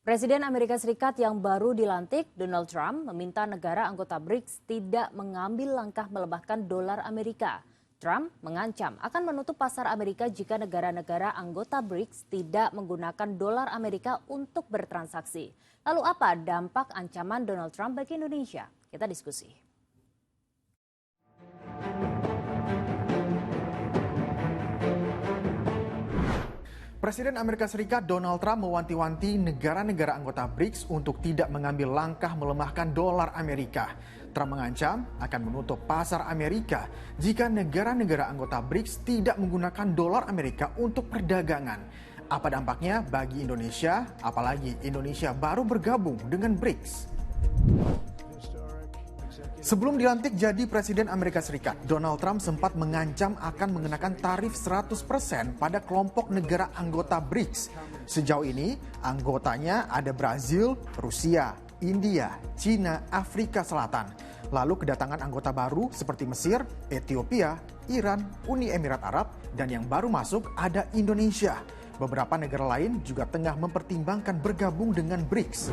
Presiden Amerika Serikat yang baru dilantik, Donald Trump, meminta negara anggota BRICS tidak mengambil langkah melemahkan dolar Amerika. Trump mengancam akan menutup pasar Amerika jika negara-negara anggota BRICS tidak menggunakan dolar Amerika untuk bertransaksi. Lalu apa dampak ancaman Donald Trump bagi Indonesia? Kita diskusi. Presiden Amerika Serikat Donald Trump mewanti-wanti negara-negara anggota BRICS untuk tidak mengambil langkah melemahkan dolar Amerika. Trump mengancam akan menutup pasar Amerika jika negara-negara anggota BRICS tidak menggunakan dolar Amerika untuk perdagangan. Apa dampaknya bagi Indonesia, apalagi Indonesia baru bergabung dengan BRICS? Sebelum dilantik jadi Presiden Amerika Serikat, Donald Trump sempat mengancam akan mengenakan tarif 100% pada kelompok negara anggota BRICS. Sejauh ini, anggotanya ada Brazil, Rusia, India, Cina, Afrika Selatan. Lalu kedatangan anggota baru seperti Mesir, Ethiopia, Iran, Uni Emirat Arab, dan yang baru masuk ada Indonesia. Beberapa negara lain juga tengah mempertimbangkan bergabung dengan BRICS.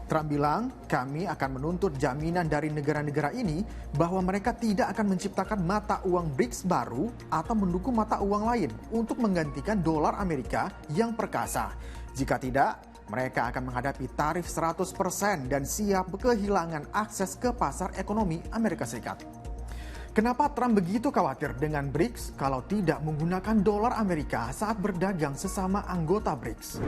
Trump bilang, kami akan menuntut jaminan dari negara-negara ini bahwa mereka tidak akan menciptakan mata uang BRICS baru atau mendukung mata uang lain untuk menggantikan dolar Amerika yang perkasa. Jika tidak, mereka akan menghadapi tarif 100% dan siap kehilangan akses ke pasar ekonomi Amerika Serikat. Kenapa Trump begitu khawatir dengan BRICS kalau tidak menggunakan dolar Amerika saat berdagang sesama anggota BRICS?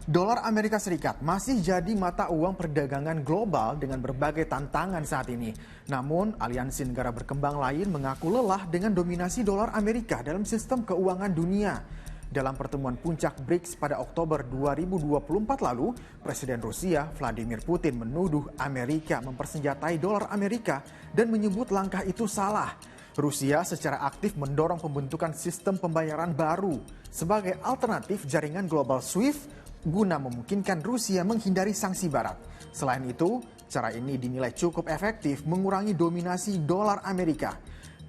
Dolar Amerika Serikat masih jadi mata uang perdagangan global dengan berbagai tantangan saat ini. Namun, aliansi negara berkembang lain mengaku lelah dengan dominasi dolar Amerika dalam sistem keuangan dunia. Dalam pertemuan puncak BRICS pada Oktober 2024 lalu, Presiden Rusia Vladimir Putin menuduh Amerika mempersenjatai dolar Amerika dan menyebut langkah itu salah. Rusia secara aktif mendorong pembentukan sistem pembayaran baru sebagai alternatif jaringan global SWIFT guna memungkinkan Rusia menghindari sanksi Barat. Selain itu, cara ini dinilai cukup efektif mengurangi dominasi dolar Amerika.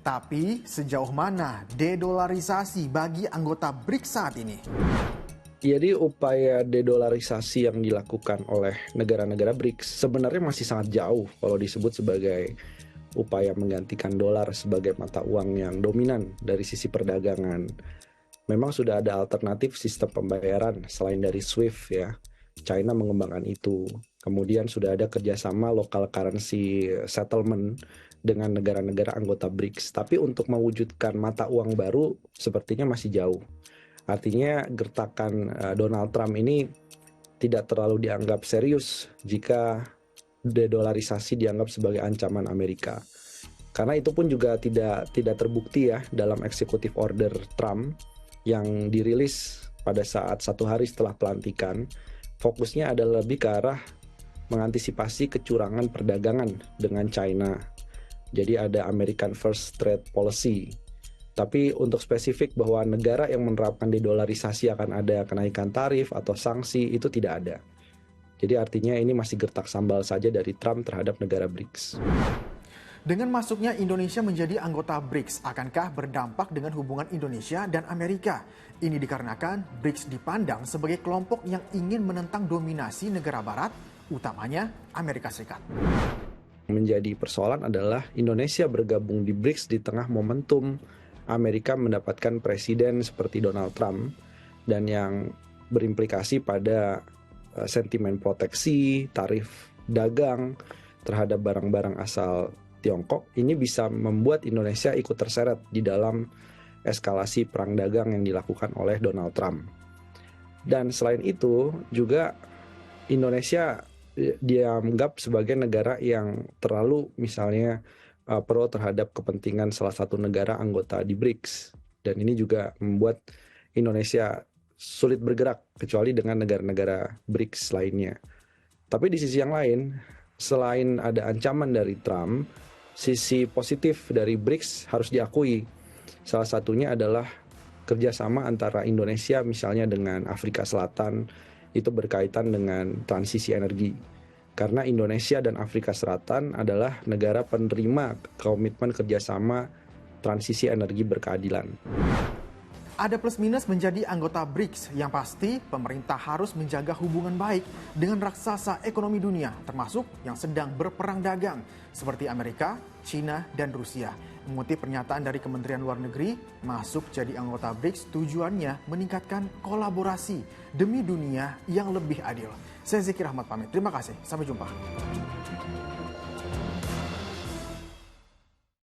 Tapi sejauh mana dedolarisasi bagi anggota BRICS saat ini? Jadi upaya dedolarisasi yang dilakukan oleh negara-negara BRICS sebenarnya masih sangat jauh kalau disebut sebagai upaya menggantikan dolar sebagai mata uang yang dominan dari sisi perdagangan. Memang sudah ada alternatif sistem pembayaran selain dari SWIFT ya. China mengembangkan itu. Kemudian sudah ada kerjasama local currency settlement dengan negara-negara anggota BRICS. Tapi untuk mewujudkan mata uang baru sepertinya masih jauh. Artinya gertakan Donald Trump ini tidak terlalu dianggap serius jika dedolarisasi dianggap sebagai ancaman Amerika. Karena itu pun juga tidak terbukti ya dalam executive order Trump yang dirilis pada saat 1 hari setelah pelantikan. Fokusnya adalah lebih ke arah mengantisipasi kecurangan perdagangan dengan China. Jadi ada American First Trade Policy. Tapi untuk spesifik bahwa negara yang menerapkan dedolarisasi akan ada kenaikan tarif atau sanksi, itu tidak ada. Jadi artinya ini masih gertak sambal saja dari Trump terhadap negara BRICS. Dengan masuknya Indonesia menjadi anggota BRICS, akankah berdampak dengan hubungan Indonesia dan Amerika? Ini dikarenakan BRICS dipandang sebagai kelompok yang ingin menentang dominasi negara barat, utamanya Amerika Serikat. Menjadi persoalan adalah Indonesia bergabung di BRICS di tengah momentum Amerika mendapatkan presiden seperti Donald Trump dan yang berimplikasi pada sentimen proteksi, tarif dagang terhadap barang-barang asal Tiongkok. Ini bisa membuat Indonesia ikut terseret di dalam eskalasi perang dagang yang dilakukan oleh Donald Trump. Dan selain itu juga Indonesia dianggap sebagai negara yang terlalu misalnya pro terhadap kepentingan salah satu negara anggota di BRICS. Dan ini juga membuat Indonesia sulit bergerak kecuali dengan negara-negara BRICS lainnya. Tapi di sisi yang lain, selain ada ancaman dari Trump, sisi positif dari BRICS harus diakui. Salah satunya adalah kerjasama antara Indonesia misalnya dengan Afrika Selatan itu berkaitan dengan transisi energi. Karena Indonesia dan Afrika Selatan adalah negara penerima komitmen kerjasama transisi energi berkeadilan. Ada plus minus menjadi anggota BRICS. Yang pasti, pemerintah harus menjaga hubungan baik dengan raksasa ekonomi dunia, termasuk yang sedang berperang dagang, seperti Amerika, China, dan Rusia. Mengutip pernyataan dari Kementerian Luar Negeri, masuk jadi anggota BRICS tujuannya meningkatkan kolaborasi demi dunia yang lebih adil. Saya Zikir Ahmad pamit. Terima kasih. Sampai jumpa.